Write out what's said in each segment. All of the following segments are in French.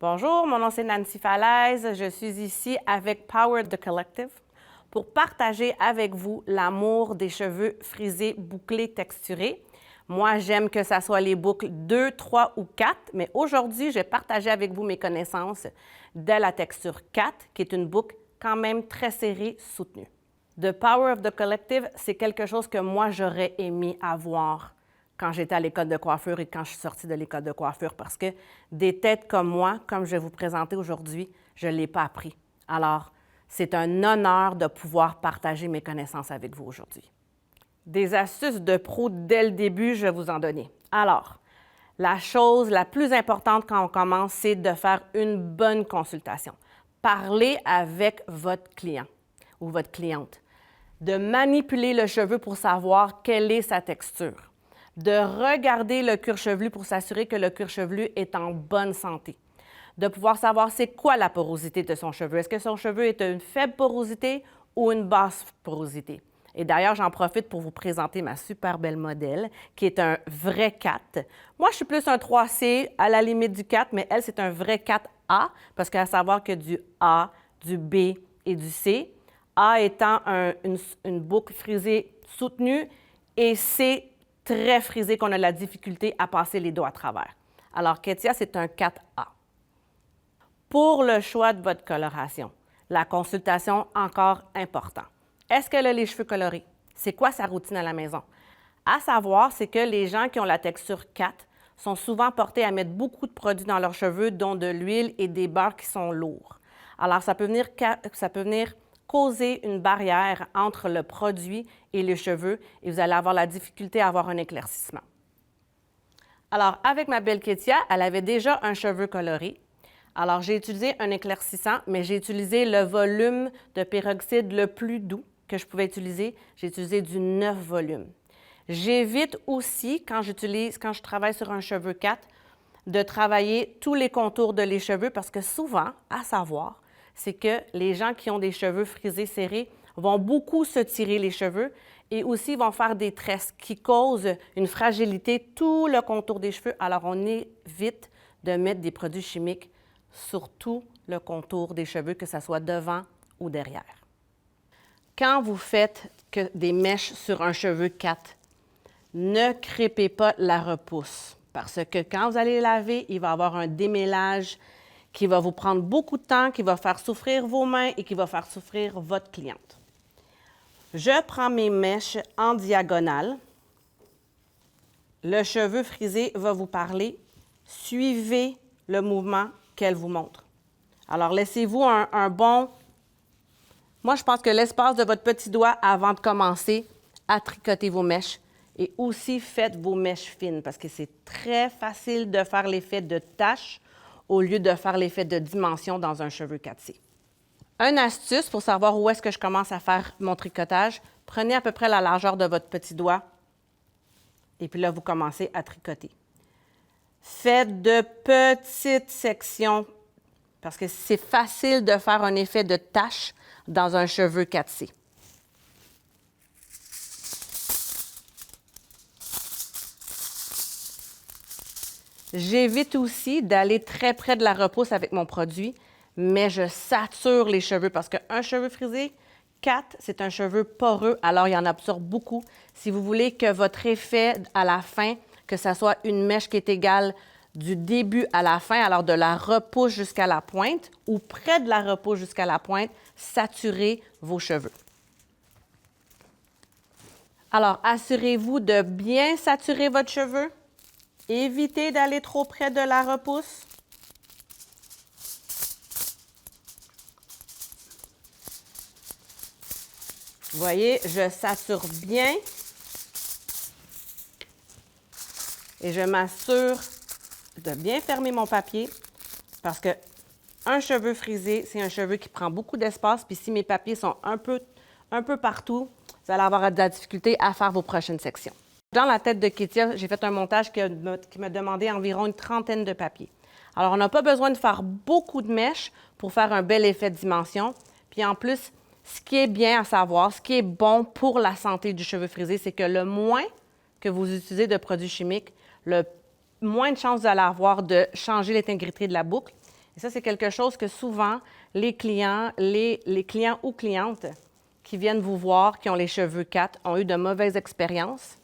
Bonjour, mon nom c'est Nancy Falaise. Je suis ici avec Power the Collective pour partager avec vous l'amour des cheveux frisés, bouclés, texturés. Moi, j'aime que ça soit les boucles 2, 3 ou 4, mais aujourd'hui, je vais partager avec vous mes connaissances de la texture 4, qui est une boucle quand même très serrée, soutenue. The Power of the Collective, c'est quelque chose que moi, j'aurais aimé avoir quand j'étais à l'école de coiffure et quand je suis sortie de l'école de coiffure, parce que des têtes comme moi, comme je vais vous présenter aujourd'hui, je ne l'ai pas appris. Alors, c'est un honneur de pouvoir partager mes connaissances avec vous aujourd'hui. Des astuces de pro dès le début, je vais vous en donner. Alors, la chose la plus importante quand on commence, c'est de faire une bonne consultation. Parlez avec votre client ou votre cliente. De manipuler le cheveu pour savoir quelle est sa texture. De regarder le cuir chevelu pour s'assurer que le cuir chevelu est en bonne santé. De pouvoir savoir c'est quoi la porosité de son cheveu. Est-ce que son cheveu est une faible porosité ou une basse porosité? Et d'ailleurs, j'en profite pour vous présenter ma super belle modèle, qui est un vrai 4. Moi, je suis plus un 3C, à la limite du 4, mais elle, c'est un vrai 4A, parce qu'à savoir que du A, du B et du C, A étant une boucle frisée soutenue et C très frisée qu'on a la difficulté à passer les doigts à travers. Alors, Ketia, c'est un 4A. Pour le choix de votre coloration, la consultation, encore important. Est-ce qu'elle a les cheveux colorés? C'est quoi sa routine à la maison? À savoir, c'est que les gens qui ont la texture 4 sont souvent portés à mettre beaucoup de produits dans leurs cheveux, dont de l'huile et des beurres qui sont lourds. Alors, ça peut venir causer une barrière entre le produit et les cheveux et vous allez avoir la difficulté à avoir un éclaircissement. Alors, avec ma belle Ketia, elle avait déjà un cheveu coloré. Alors, j'ai utilisé un éclaircissant, mais j'ai utilisé le volume de peroxyde le plus doux que je pouvais utiliser. J'ai utilisé du 9 volumes. J'évite aussi, quand je travaille sur un cheveu 4, de travailler tous les contours de les cheveux parce que souvent, à savoir, c'est que les gens qui ont des cheveux frisés serrés vont beaucoup se tirer les cheveux et aussi vont faire des tresses qui causent une fragilité tout le contour des cheveux. Alors, on évite de mettre des produits chimiques sur tout le contour des cheveux, que ce soit devant ou derrière. Quand vous faites des mèches sur un cheveu 4, ne crépez pas la repousse parce que quand vous allez laver, il va y avoir un démêlage qui va vous prendre beaucoup de temps, qui va faire souffrir vos mains et qui va faire souffrir votre cliente. Je prends mes mèches en diagonale. Le cheveu frisé va vous parler. Suivez le mouvement qu'elle vous montre. Alors, laissez-vous un bon... Moi, je pense que l'espace de votre petit doigt avant de commencer à tricoter vos mèches. Et aussi, faites vos mèches fines parce que c'est très facile de faire l'effet de tache au lieu de faire l'effet de dimension dans un cheveu 4C. Une astuce pour savoir où est-ce que je commence à faire mon tricotage, prenez à peu près la largeur de votre petit doigt et puis là, vous commencez à tricoter. Faites de petites sections parce que c'est facile de faire un effet de tache dans un cheveu 4C. J'évite aussi d'aller très près de la repousse avec mon produit, mais je sature les cheveux parce qu'un cheveu frisé, 4, c'est un cheveu poreux, alors il en absorbe beaucoup. Si vous voulez que votre effet à la fin, que ce soit une mèche qui est égale du début à la fin, alors de la repousse jusqu'à la pointe ou près de la repousse jusqu'à la pointe, saturez vos cheveux. Alors, assurez-vous de bien saturer votre cheveu. Évitez d'aller trop près de la repousse. Vous voyez, je sature bien et je m'assure de bien fermer mon papier parce qu'un cheveu frisé, c'est un cheveu qui prend beaucoup d'espace. Puis si mes papiers sont un peu partout, vous allez avoir de la difficulté à faire vos prochaines sections. Dans la tête de Ketia, j'ai fait un montage qui m'a demandé environ une trentaine de papiers. Alors, on n'a pas besoin de faire beaucoup de mèches pour faire un bel effet de dimension. Puis en plus, ce qui est bien à savoir, ce qui est bon pour la santé du cheveu frisé, c'est que le moins que vous utilisez de produits chimiques, le moins de chances vous allez avoir de changer l'intégrité de la boucle, Et ça, c'est quelque chose que souvent, les clients ou clientes qui viennent vous voir, qui ont les cheveux 4, ont eu de mauvaises expériences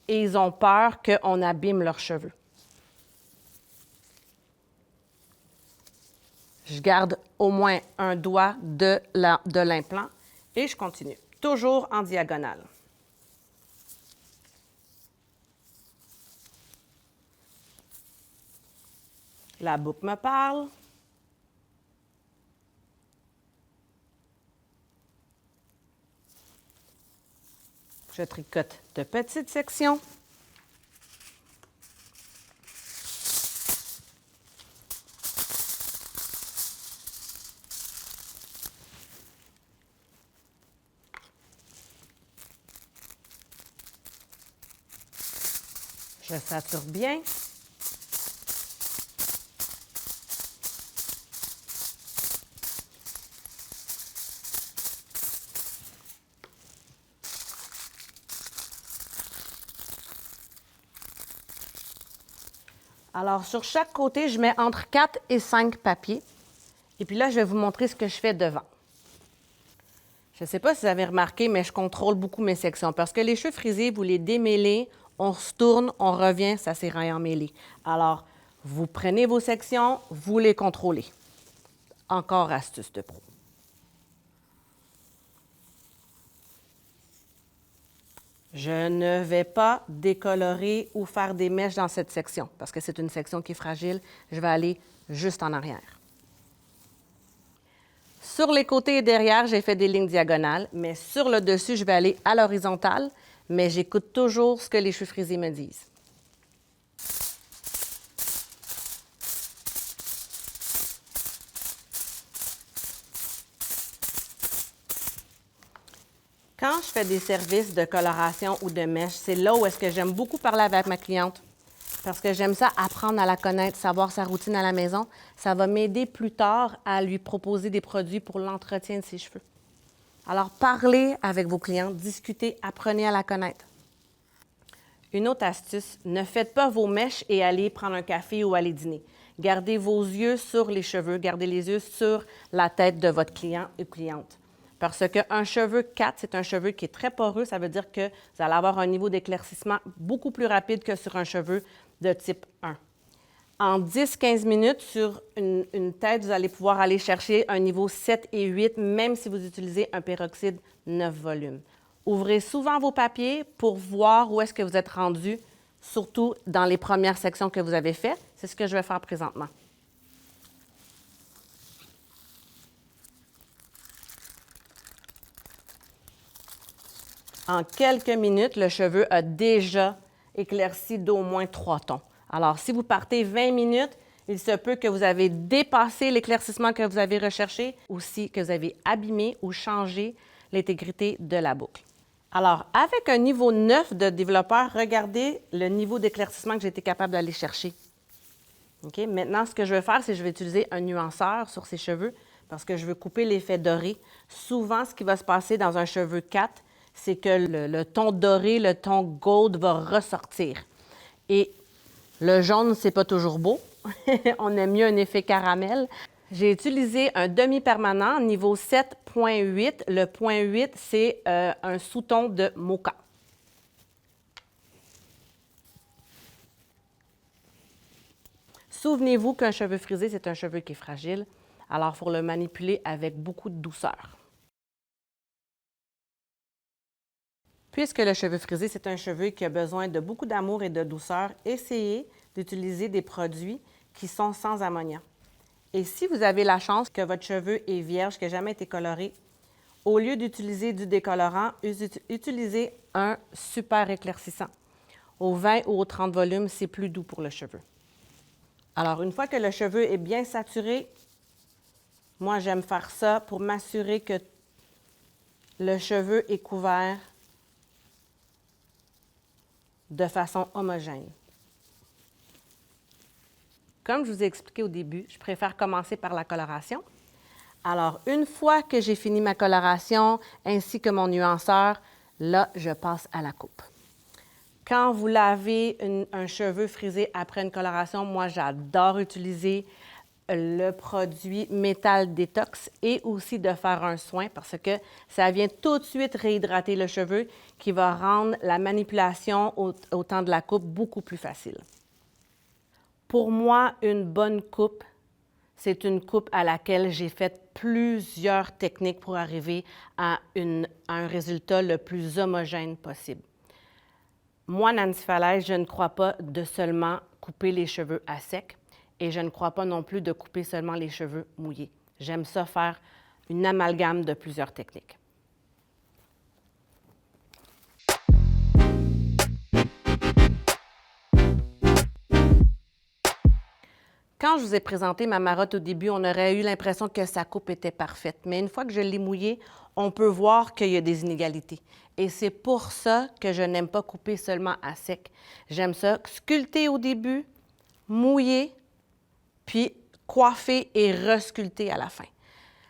et ils ont peur qu'on abîme leurs cheveux. Je garde au moins un doigt de l'implant et je continue, toujours en diagonale. La boucle me parle. Je tricote de petites sections. Je sature bien. Alors, sur chaque côté, je mets entre 4 et 5 papiers. Et puis là, je vais vous montrer ce que je fais devant. Je ne sais pas si vous avez remarqué, mais je contrôle beaucoup mes sections parce que les cheveux frisés, vous les démêlez, on se tourne, on revient, ça s'est réemmêlé. Alors, vous prenez vos sections, vous les contrôlez. Encore astuce de pro. Je ne vais pas décolorer ou faire des mèches dans cette section parce que c'est une section qui est fragile. Je vais aller juste en arrière. Sur les côtés et derrière, j'ai fait des lignes diagonales, mais sur le dessus, je vais aller à l'horizontale, mais j'écoute toujours ce que les cheveux frisés me disent. Quand je fais des services de coloration ou de mèche, c'est là où est-ce que j'aime beaucoup parler avec ma cliente parce que j'aime ça apprendre à la connaître, savoir sa routine à la maison. Ça va m'aider plus tard à lui proposer des produits pour l'entretien de ses cheveux. Alors, parlez avec vos clientes, discutez, apprenez à la connaître. Une autre astuce, ne faites pas vos mèches et allez prendre un café ou aller dîner. Gardez vos yeux sur les cheveux, gardez les yeux sur la tête de votre client ou cliente. Parce qu'un cheveu 4, c'est un cheveu qui est très poreux. Ça veut dire que vous allez avoir un niveau d'éclaircissement beaucoup plus rapide que sur un cheveu de type 1. En 10-15 minutes, sur une tête, vous allez pouvoir aller chercher un niveau 7 et 8, même si vous utilisez un peroxyde 9 volumes. Ouvrez souvent vos papiers pour voir où est-ce que vous êtes rendu, surtout dans les premières sections que vous avez faites. C'est ce que je vais faire présentement. En quelques minutes, le cheveu a déjà éclairci d'au moins 3 tons. Alors, si vous partez 20 minutes, il se peut que vous avez dépassé l'éclaircissement que vous avez recherché, aussi que vous avez abîmé ou changé l'intégrité de la boucle. Alors, avec un niveau 9 de développeur, regardez le niveau d'éclaircissement que j'ai été capable d'aller chercher. OK? Maintenant, ce que je vais faire, c'est que je vais utiliser un nuanceur sur ces cheveux parce que je veux couper l'effet doré. Souvent, ce qui va se passer dans un cheveu 4, c'est que le ton doré, le ton gold va ressortir. Et le jaune, c'est pas toujours beau. On aime mieux un effet caramel. J'ai utilisé un demi-permanent niveau 7.8. Le point 8, c'est un sous-ton de mocha. Souvenez-vous qu'un cheveu frisé, c'est un cheveu qui est fragile. Alors, il faut le manipuler avec beaucoup de douceur. Puisque le cheveu frisé, c'est un cheveu qui a besoin de beaucoup d'amour et de douceur, essayez d'utiliser des produits qui sont sans ammonia. Et si vous avez la chance que votre cheveu est vierge, qui n'a jamais été coloré, au lieu d'utiliser du décolorant, utilisez un super éclaircissant. Au 20 ou au 30 volumes, c'est plus doux pour le cheveu. Alors, une fois que le cheveu est bien saturé, moi, j'aime faire ça pour m'assurer que le cheveu est couvert de façon homogène. Comme je vous ai expliqué au début, je préfère commencer par la coloration. Alors, une fois que j'ai fini ma coloration ainsi que mon nuanceur, là, je passe à la coupe. Quand vous lavez un cheveu frisé après une coloration, moi, j'adore utiliser le produit Métal Détox et aussi de faire un soin parce que ça vient tout de suite réhydrater le cheveu qui va rendre la manipulation au temps de la coupe beaucoup plus facile. Pour moi, une bonne coupe, c'est une coupe à laquelle j'ai fait plusieurs techniques pour arriver à un résultat le plus homogène possible. Moi, Nancy Falaise, je ne crois pas de seulement couper les cheveux à sec et je ne crois pas non plus de couper seulement les cheveux mouillés. J'aime ça faire une amalgame de plusieurs techniques. Quand je vous ai présenté ma marotte au début, on aurait eu l'impression que sa coupe était parfaite. Mais une fois que je l'ai mouillée, on peut voir qu'il y a des inégalités. Et c'est pour ça que je n'aime pas couper seulement à sec. J'aime ça sculpter au début, mouiller, puis coiffer et resculpter à la fin.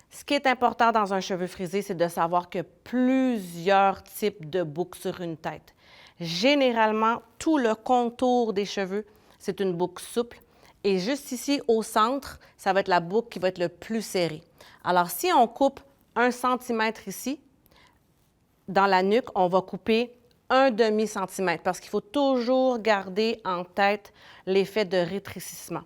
Ce qui est important dans un cheveu frisé, c'est de savoir qu'il y a plusieurs types de boucles sur une tête. Généralement, tout le contour des cheveux, c'est une boucle souple. Et juste ici, au centre, ça va être la boucle qui va être le plus serrée. Alors, si on coupe 1 cm ici, dans la nuque, on va couper 1/2 cm parce qu'il faut toujours garder en tête l'effet de rétrécissement.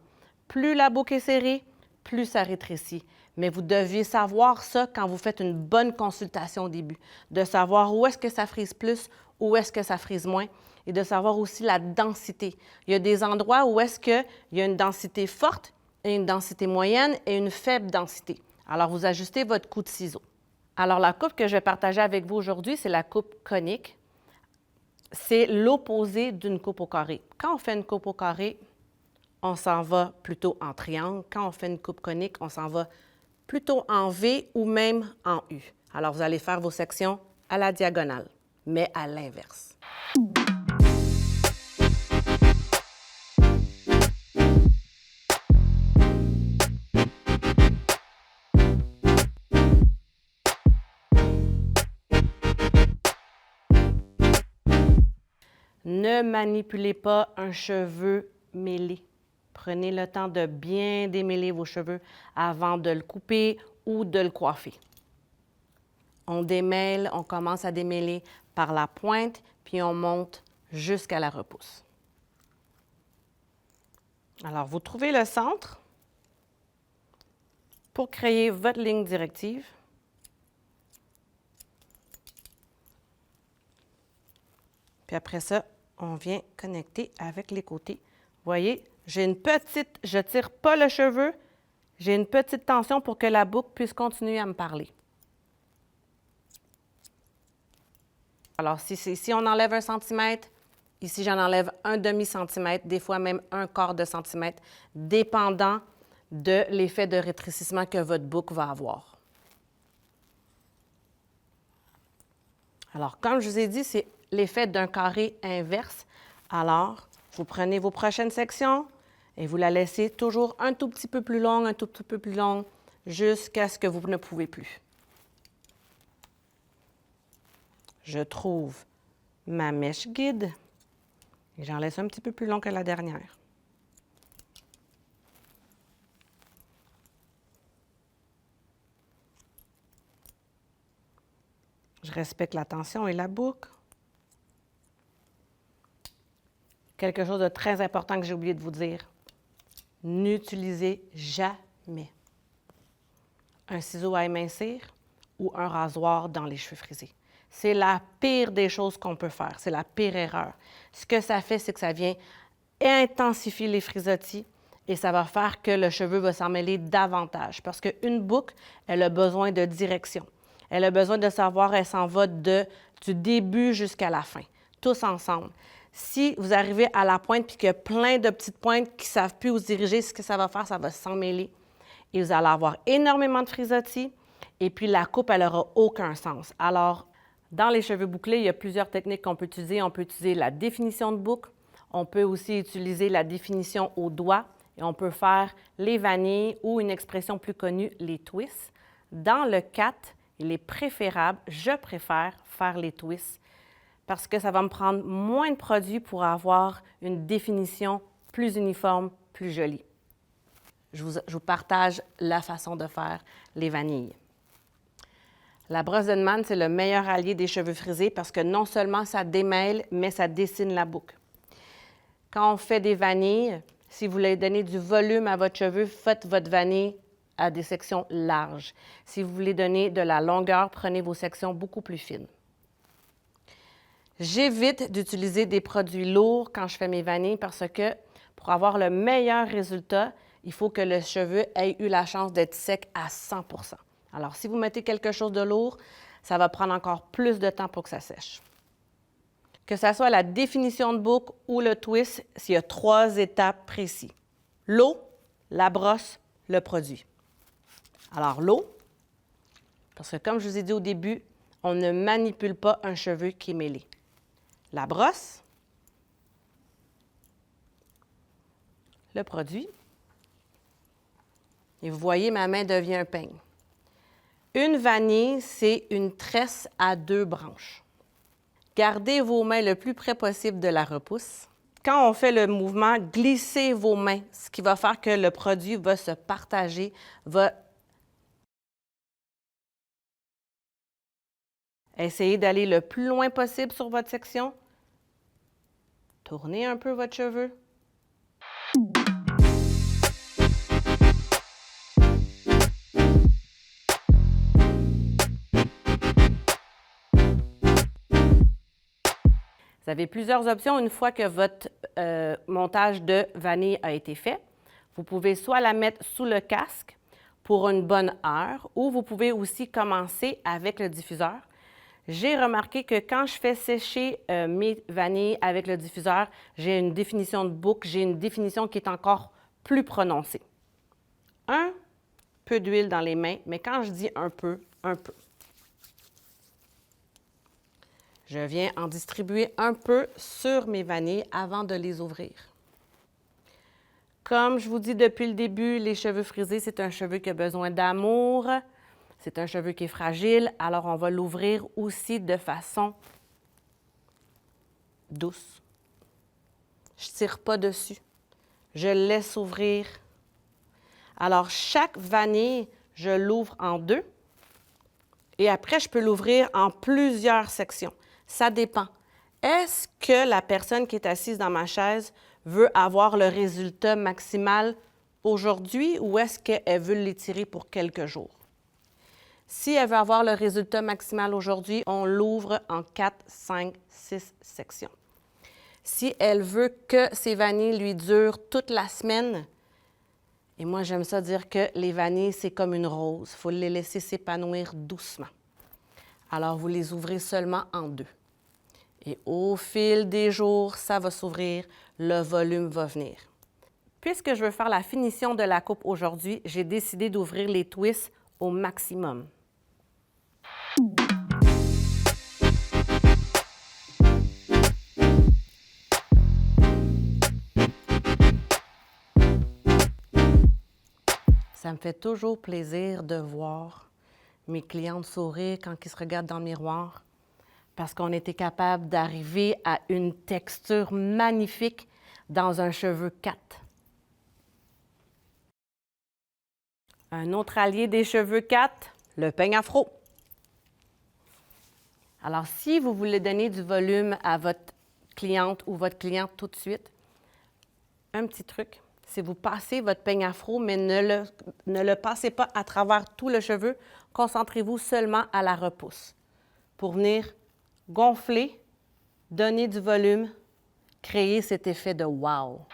Plus la boucle est serrée, plus ça rétrécit. Mais vous deviez savoir ça quand vous faites une bonne consultation au début, de savoir où est-ce que ça frise plus, où est-ce que ça frise moins, et de savoir aussi la densité. Il y a des endroits où est-ce qu'il y a une densité forte, et une densité moyenne et une faible densité. Alors, vous ajustez votre coup de ciseau. Alors, la coupe que je vais partager avec vous aujourd'hui, c'est la coupe conique. C'est l'opposé d'une coupe au carré. Quand on fait une coupe au carré, on s'en va plutôt en triangle. Quand on fait une coupe conique, on s'en va plutôt en V ou même en U. Alors, vous allez faire vos sections à la diagonale, mais à l'inverse. Ne manipulez pas un cheveu mêlé. Prenez le temps de bien démêler vos cheveux avant de le couper ou de le coiffer. On démêle, on commence à démêler par la pointe, puis on monte jusqu'à la repousse. Alors, vous trouvez le centre pour créer votre ligne directive. Puis après ça, on vient connecter avec les côtés. Vous voyez, je tire pas le cheveu, j'ai une petite tension pour que la boucle puisse continuer à me parler. Alors, si on enlève 1 cm, ici j'en enlève 1/2 cm, des fois même 1/4 de centimètre, dépendant de l'effet de rétrécissement que votre boucle va avoir. Alors, comme je vous ai dit, c'est l'effet d'un carré inverse. Alors, vous prenez vos prochaines sections et vous la laissez toujours un tout petit peu plus longue, un tout petit peu plus longue, jusqu'à ce que vous ne pouvez plus. Je trouve ma mèche guide et j'en laisse un petit peu plus long que la dernière. Je respecte la tension et la boucle. Quelque chose de très important que j'ai oublié de vous dire. N'utilisez jamais un ciseau à émincir ou un rasoir dans les cheveux frisés. C'est la pire des choses qu'on peut faire. C'est la pire erreur. Ce que ça fait, c'est que ça vient intensifier les frisottis et ça va faire que le cheveu va s'en mêler davantage. Parce qu'une boucle, elle a besoin de direction. Elle a besoin de savoir, elle s'en va du début jusqu'à la fin, tous ensemble. Si vous arrivez à la pointe puis qu'il y a plein de petites pointes qui ne savent plus où se diriger, ce que ça va faire, ça va s'emmêler. Et vous allez avoir énormément de frisottis et puis la coupe, elle n'aura aucun sens. Alors, dans les cheveux bouclés, il y a plusieurs techniques qu'on peut utiliser. On peut utiliser la définition de boucle. On peut aussi utiliser la définition au doigt. Et on peut faire les vanilles ou une expression plus connue, les twists. Dans le 4, il est préférable, je préfère faire les twists parce que ça va me prendre moins de produits pour avoir une définition plus uniforme, plus jolie. je vous partage la façon de faire les vanilles. La brosse Denman, c'est le meilleur allié des cheveux frisés parce que non seulement ça démêle, mais ça dessine la boucle. Quand on fait des vanilles, si vous voulez donner du volume à votre cheveu, faites votre vanille à des sections larges. Si vous voulez donner de la longueur, prenez vos sections beaucoup plus fines. J'évite d'utiliser des produits lourds quand je fais mes vanilles parce que pour avoir le meilleur résultat, il faut que le cheveu ait eu la chance d'être sec à 100 %. Alors, si vous mettez quelque chose de lourd, ça va prendre encore plus de temps pour que ça sèche. Que ce soit la définition de boucle ou le twist, il y a 3 étapes précises. L'eau, la brosse, le produit. Alors, l'eau, parce que comme je vous ai dit au début, on ne manipule pas un cheveu qui est mêlé. La brosse, le produit, et vous voyez, ma main devient un peigne. Une vanille, c'est une tresse à 2 branches. Gardez vos mains le plus près possible de la repousse. Quand on fait le mouvement, glissez vos mains, ce qui va faire que le produit va se partager, va essayez d'aller le plus loin possible sur votre section. Tournez un peu votre cheveu. Vous avez plusieurs options une fois que votre montage de vanille a été fait. Vous pouvez soit la mettre sous le casque pour une bonne heure ou vous pouvez aussi commencer avec le diffuseur. J'ai remarqué que quand je fais sécher mes vanilles avec le diffuseur, j'ai une définition de boucle, j'ai une définition qui est encore plus prononcée. Un peu d'huile dans les mains, mais quand je dis un peu, un peu. Je viens en distribuer un peu sur mes vanilles avant de les ouvrir. Comme je vous dis depuis le début, les cheveux frisés, c'est un cheveu qui a besoin d'amour. C'est un cheveu qui est fragile, alors on va l'ouvrir aussi de façon douce. Je ne tire pas dessus. Je le laisse ouvrir. Alors, chaque vanille, je l'ouvre en 2. Et après, je peux l'ouvrir en plusieurs sections. Ça dépend. Est-ce que la personne qui est assise dans ma chaise veut avoir le résultat maximal aujourd'hui ou est-ce qu'elle veut l'étirer pour quelques jours? Si elle veut avoir le résultat maximal aujourd'hui, on l'ouvre en 4, 5, 6 sections. Si elle veut que ses vanilles lui durent toute la semaine, et moi j'aime ça dire que les vanilles, c'est comme une rose. Il faut les laisser s'épanouir doucement. Alors, vous les ouvrez seulement en 2. Et au fil des jours, ça va s'ouvrir, le volume va venir. Puisque je veux faire la finition de la coupe aujourd'hui, j'ai décidé d'ouvrir les twists au maximum. Ça me fait toujours plaisir de voir mes clientes sourire quand ils se regardent dans le miroir parce qu'on était capable d'arriver à une texture magnifique dans un cheveu 4. Un autre allié des cheveux 4, le peigne afro. Alors, si vous voulez donner du volume à votre cliente ou votre client tout de suite, un petit truc, c'est vous passez votre peigne afro, mais ne le passez pas à travers tout le cheveu. Concentrez-vous seulement à la repousse pour venir gonfler, donner du volume, créer cet effet de « wow ».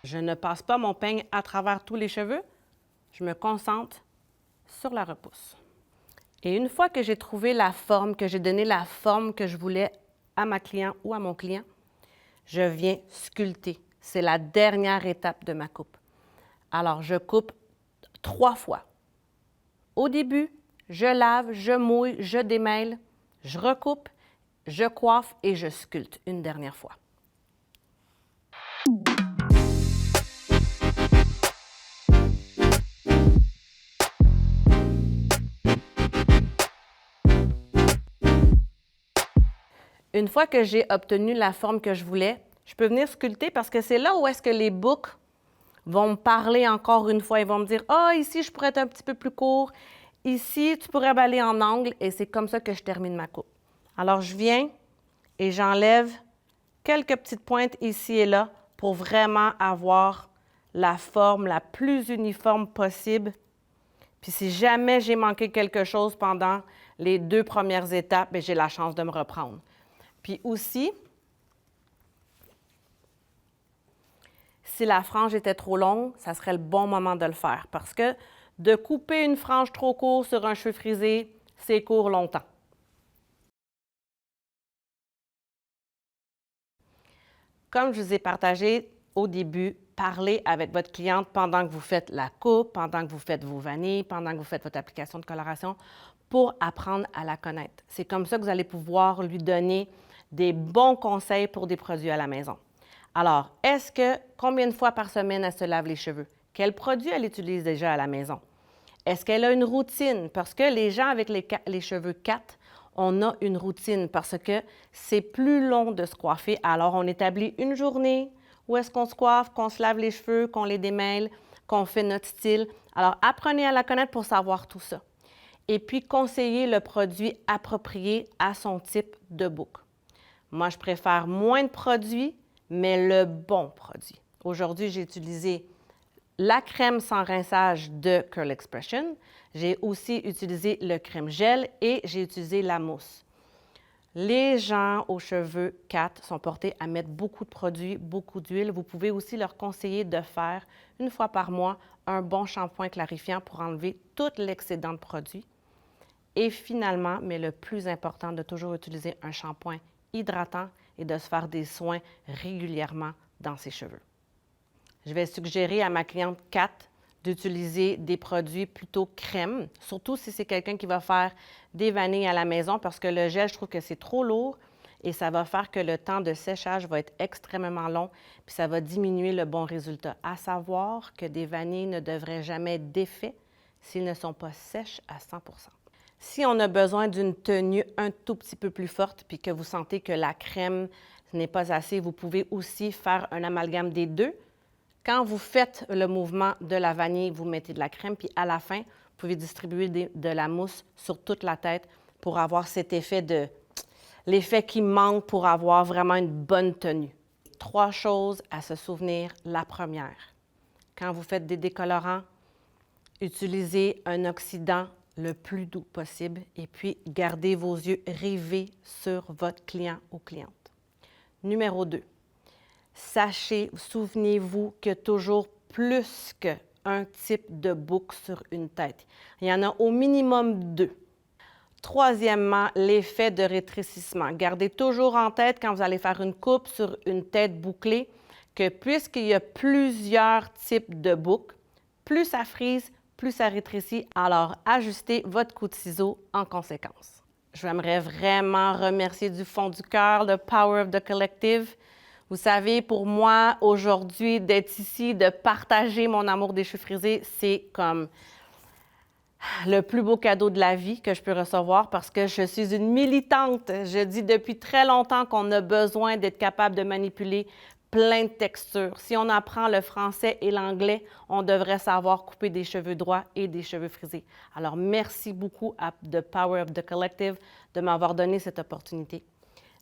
Je ne passe pas mon peigne à travers tous les cheveux. Je me concentre sur la repousse. Et une fois que j'ai trouvé la forme, que j'ai donné la forme que je voulais à ma cliente ou à mon client, je viens sculpter. C'est la dernière étape de ma coupe. Alors, je coupe 3 fois. Au début, je lave, je mouille, je démêle, je recoupe, je coiffe et je sculpte une dernière fois. Une fois que j'ai obtenu la forme que je voulais, je peux venir sculpter parce que c'est là où est-ce que les boucles vont me parler encore une fois. Ils vont me dire « Ah, ici, je pourrais être un petit peu plus court. Ici, tu pourrais aller en angle. » Et c'est comme ça que je termine ma coupe. Alors, je viens et j'enlève quelques petites pointes ici et là pour vraiment avoir la forme la plus uniforme possible. Puis si jamais j'ai manqué quelque chose pendant les 2 premières étapes, bien, j'ai la chance de me reprendre. Puis aussi, si la frange était trop longue, ça serait le bon moment de le faire parce que de couper une frange trop courte sur un cheveu frisé, c'est court longtemps. Comme je vous ai partagé au début, parlez avec votre cliente pendant que vous faites la coupe, pendant que vous faites vos vanilles, pendant que vous faites votre application de coloration pour apprendre à la connaître. C'est comme ça que vous allez pouvoir lui donner des bons conseils pour des produits à la maison. Alors, combien de fois par semaine elle se lave les cheveux? Quels produits elle utilise déjà à la maison? Est-ce qu'elle a une routine? Parce que les gens avec les cheveux 4, on a une routine parce que c'est plus long de se coiffer. Alors, on établit une journée où est-ce qu'on se coiffe, qu'on se lave les cheveux, qu'on les démêle, qu'on fait notre style. Alors, apprenez à la connaître pour savoir tout ça. Et puis, conseillez le produit approprié à son type de boucle. Moi, je préfère moins de produits, mais le bon produit. Aujourd'hui, j'ai utilisé la crème sans rinçage de Curl Expression. J'ai aussi utilisé le crème gel et j'ai utilisé la mousse. Les gens aux cheveux 4 sont portés à mettre beaucoup de produits, beaucoup d'huile. Vous pouvez aussi leur conseiller de faire une fois par mois un bon shampoing clarifiant pour enlever tout l'excédent de produits. Et finalement, mais le plus important, de toujours utiliser un shampoing hydratant et de se faire des soins régulièrement dans ses cheveux. Je vais suggérer à ma cliente 4 d'utiliser des produits plutôt crème, surtout si c'est quelqu'un qui va faire des vanilles à la maison parce que le gel, je trouve que c'est trop lourd et ça va faire que le temps de séchage va être extrêmement long puis ça va diminuer le bon résultat. À savoir que des vanilles ne devraient jamais être d'effet s'ils ne sont pas sèches à 100 %. Si on a besoin d'une tenue un tout petit peu plus forte puis que vous sentez que la crème n'est pas assez, vous pouvez aussi faire un amalgame des deux. Quand vous faites le mouvement de la vanille, vous mettez de la crème, puis à la fin, vous pouvez distribuer de la mousse sur toute la tête pour avoir cet effet l'effet qui manque pour avoir vraiment une bonne tenue. 3 choses à se souvenir. La première, quand vous faites des décolorants, utilisez un oxydant le plus doux possible et puis gardez vos yeux rivés sur votre client ou cliente. Numéro 2. Souvenez-vous qu'il y a toujours plus qu'un type de boucle sur une tête. Il y en a au minimum 2. Troisièmement, l'effet de rétrécissement. Gardez toujours en tête quand vous allez faire une coupe sur une tête bouclée que puisqu'il y a plusieurs types de boucles, plus ça frise, plus ça rétrécit. Alors, ajustez votre coup de ciseau en conséquence. J'aimerais vraiment remercier du fond du cœur le Power of the Collective. Vous savez, pour moi, aujourd'hui, d'être ici, de partager mon amour des cheveux frisés, c'est comme le plus beau cadeau de la vie que je peux recevoir parce que je suis une militante. Je dis depuis très longtemps qu'on a besoin d'être capable de manipuler plein de textures. Si on apprend le français et l'anglais, on devrait savoir couper des cheveux droits et des cheveux frisés. Alors, merci beaucoup à The Power of the Collective de m'avoir donné cette opportunité.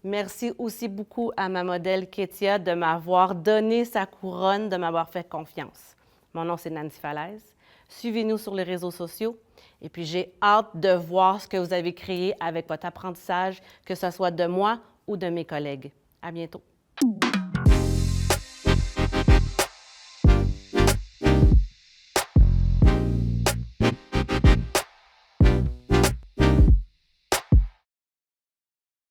Merci aussi beaucoup à ma modèle Ketia de m'avoir donné sa couronne, de m'avoir fait confiance. Mon nom, c'est Nancy Falaise. Suivez-nous sur les réseaux sociaux. Et puis, j'ai hâte de voir ce que vous avez créé avec votre apprentissage, que ce soit de moi ou de mes collègues. À bientôt.